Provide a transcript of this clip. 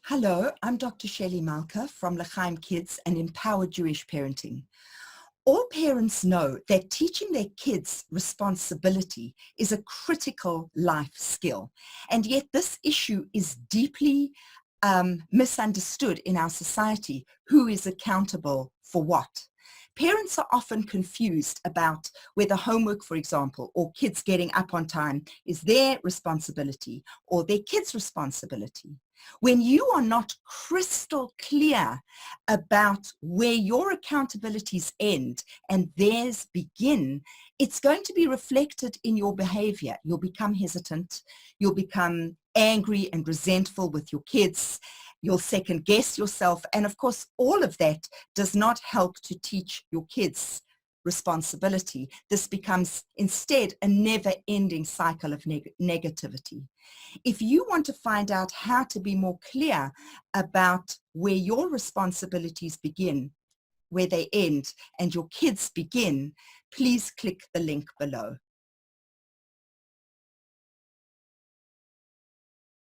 Hello, I'm Dr. Shelley Malka from Lechaimkids and Empowered Jewish Parenting. All parents know that teaching their kids responsibility is a critical life skill, and yet this issue is deeply misunderstood in our society. Who is accountable for what? Parents are often confused about whether homework, for example, or kids getting up on time is their responsibility or their kids' responsibility. When you are not crystal clear about where your accountabilities end and theirs begin, it's going to be reflected in your behavior. You'll become hesitant. You'll become angry and resentful with your kids. You'll second guess yourself. And of course, all of that does not help to teach your kids responsibility. This becomes instead a never-ending cycle of negativity. If you want to find out how to be more clear about where your responsibilities begin, where they end, and your kids begin, please click the link below.